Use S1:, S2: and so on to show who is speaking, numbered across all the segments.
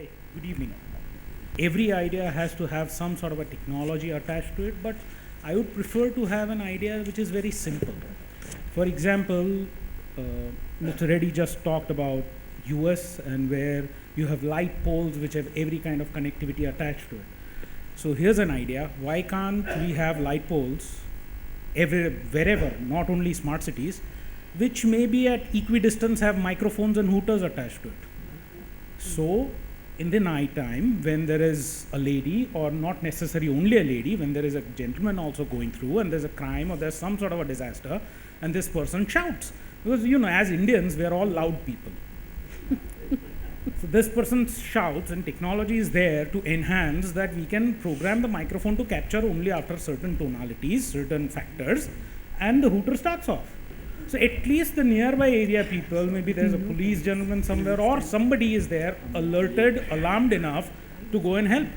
S1: Hi, good evening. Every idea has to have some sort of a technology attached to it, but I would prefer to have an idea which is very simple. For example, uh, Mr. Reddy just talked about US and where you have light poles which have every kind of connectivity attached to it. So here's an idea. Why can't we have light poles wherever, not only smart cities, which maybe at equidistance have microphones and hooters attached to it? So in the night time, when there is a lady, or not necessarily only a lady, when there is a gentleman also going through and there's a crime or there's some sort of a disaster, and this person shouts. Because, as Indians, we are all loud people. So this person shouts, and technology is there to enhance that. We can program the microphone to capture only after certain tonalities, certain factors, and the hooter starts off. So at least the nearby area people, maybe there's a police gentleman somewhere, or somebody is there, alerted, alarmed enough to go and help.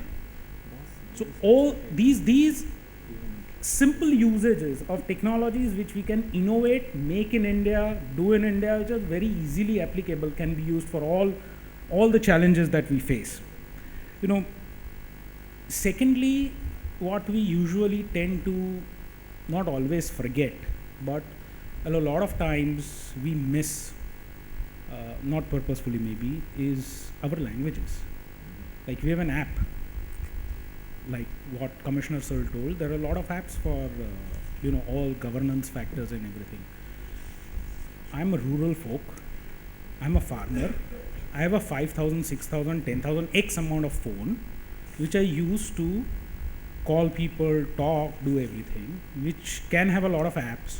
S1: So all these simple usages of technologies which we can innovate, make in India, do in India, which are very easily applicable, can be used for all the challenges that we face. Secondly, what we usually tend to not always forget, but a lot of times we miss, not purposefully maybe, is our languages. Like we have an app, like what Commissioner Sir told, there are a lot of apps for, all governance factors and everything. I'm a rural folk, I'm a farmer, I have a 5,000, 6,000, 10,000, X amount of phone, which I use to call people, talk, do everything, which can have a lot of apps,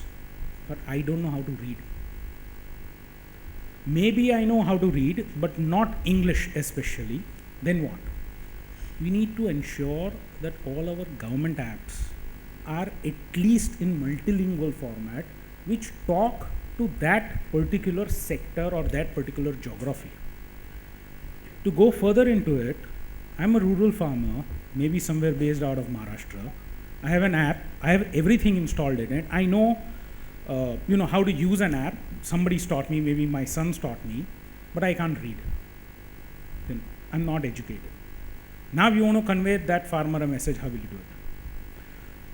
S1: but I don't know how to read. Maybe I know how to read, but not English especially. Then what? We need to ensure that all our government apps are at least in multilingual format, which talk to that particular sector or that particular geography. To go further into it, I'm a rural farmer, maybe somewhere based out of Maharashtra. I have an app, I have everything installed in it. I know how to use an app. Somebody's taught me, maybe my son's taught me, but I can't read. Then I'm not educated. Now you want to convey that farmer a message, how will you do it?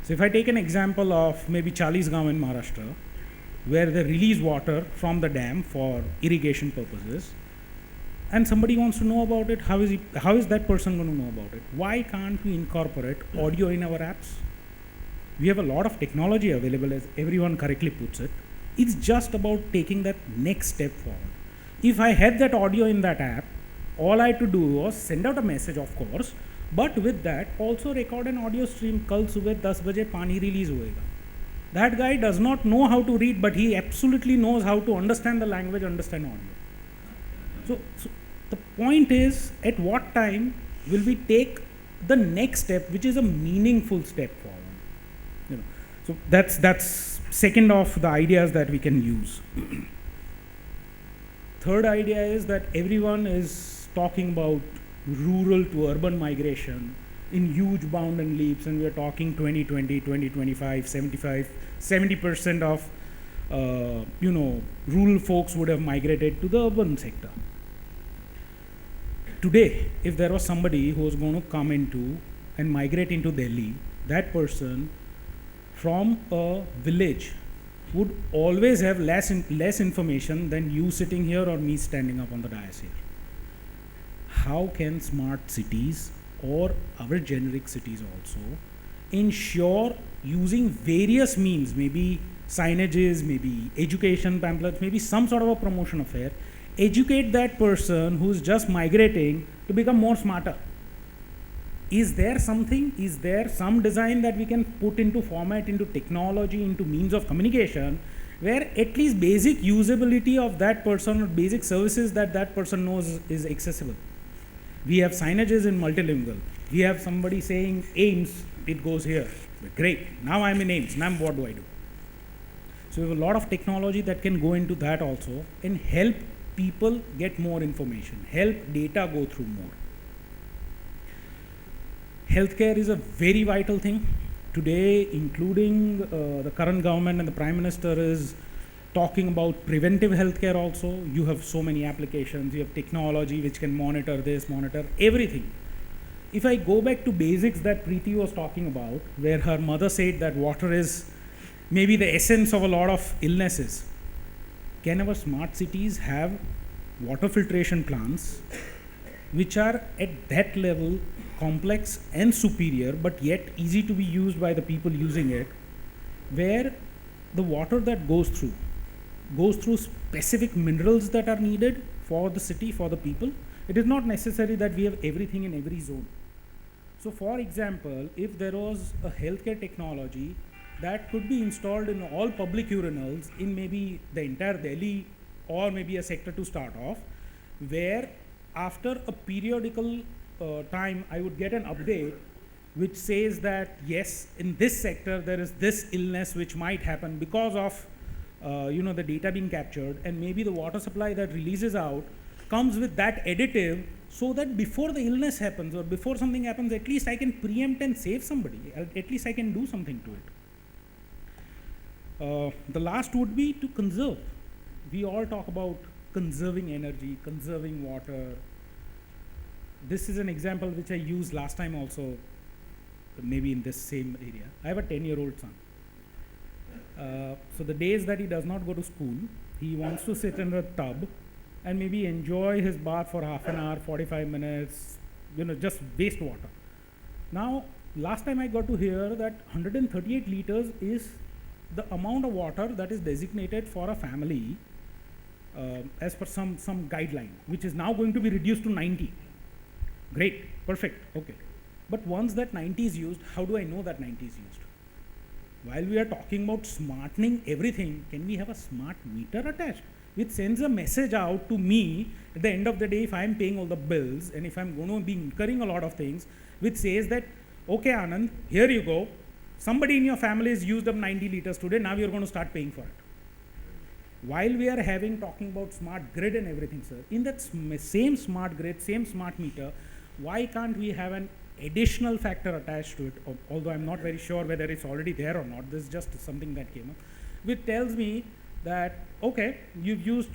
S1: So if I take an example of maybe Chalisgaon in Maharashtra, where they release water from the dam for irrigation purposes, and somebody wants to know about it, how is that person going to know about it? Why can't we incorporate audio in our apps? We have a lot of technology available, as everyone correctly puts it. It's just about taking that next step forward. If I had that audio in that app, all I had to do was send out a message, of course, but with that also record an audio stream. Kal subah 10 baje pani release hoega. That guy does not know how to read, but he absolutely knows how to understand the language, understand audio. So the point is, at what time will we take the next step, which is a meaningful step forward? So that's second of the ideas that we can use. Third idea is that everyone is talking about rural to urban migration in huge bound and leaps, and we are talking 2020, 2025, 70% of rural folks would have migrated to the urban sector. Today, if there was somebody who was going to come into and migrate into Delhi, that person from a village would always have less information than you sitting here or me standing up on the dais here. How can smart cities, or our generic cities also, ensure, using various means, maybe signages, maybe education pamphlets, maybe some sort of a promotion affair, educate that person who's just migrating to become more smarter? Is there some design that we can put into format, into technology, into means of communication, where at least basic usability of that person or basic services that person knows is accessible? We have signages in multilingual. We have somebody saying Ames, it goes here. Great, now I'm in Ames, now what do I do? So we have a lot of technology that can go into that also and help people get more information, help data go through more. Healthcare is a very vital thing. Today, including the current government and the Prime Minister, is talking about preventive healthcare also. You have so many applications, you have technology which can monitor this, monitor everything. If I go back to basics that Preeti was talking about, where her mother said that water is maybe the essence of a lot of illnesses, can our smart cities have water filtration plants which are at that level complex and superior, but yet easy to be used by the people using it, where the water that goes through specific minerals that are needed for the city, for the people. It is not necessary that we have everything in every zone. So for example, if there was a healthcare technology that could be installed in all public urinals in maybe the entire Delhi or maybe a sector to start off, where after a periodical time I would get an update which says that yes, in this sector there is this illness which might happen because of the data being captured, and maybe the water supply that releases out comes with that additive, so that before the illness happens or before something happens, at least I can preempt and save somebody. At least I can do something to it. The last would be to conserve. We all talk about conserving energy, conserving water. This is an example which I used last time also, maybe in this same area. I have a 10-year-old son. So the days that he does not go to school, he wants to sit in a tub and maybe enjoy his bath for half an hour, 45 minutes, just waste water. Now, last time I got to hear that 138 liters is the amount of water that is designated for a family as per some guideline, which is now going to be reduced to 90. Great, perfect, okay. But once that 90 is used, how do I know that 90 is used? While we are talking about smartening everything, can we have a smart meter attached, which sends a message out to me at the end of the day if I am paying all the bills and if I am going to be incurring a lot of things, which says that, okay Anand, here you go, somebody in your family has used up 90 liters today, now you are going to start paying for it. While we are talking about smart grid and everything, sir, in that same smart grid, same smart meter, why can't we have an additional factor attached to it, although I'm not very sure whether it's already there or not. This is just something that came up, which tells me that, okay, you've used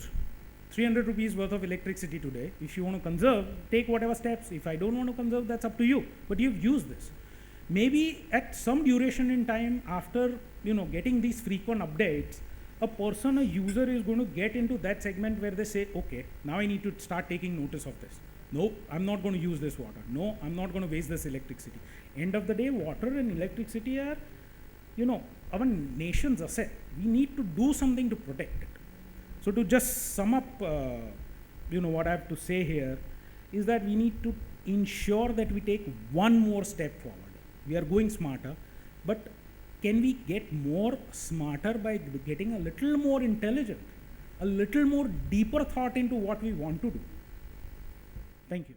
S1: 300 rupees worth of electricity today. If you want to conserve, take whatever steps. If I don't want to conserve, that's up to you. But you've used this. Maybe at some duration in time after, getting these frequent updates, a user is going to get into that segment where they say, okay, now I need to start taking notice of this. No, I'm not going to use this water. No, I'm not going to waste this electricity. End of the day, water and electricity are, our nation's asset. We need to do something to protect it. So to just sum up, what I have to say here is that we need to ensure that we take one more step forward. We are going smarter, but can we get more smarter by getting a little more intelligent, a little more deeper thought into what we want to do? Thank you.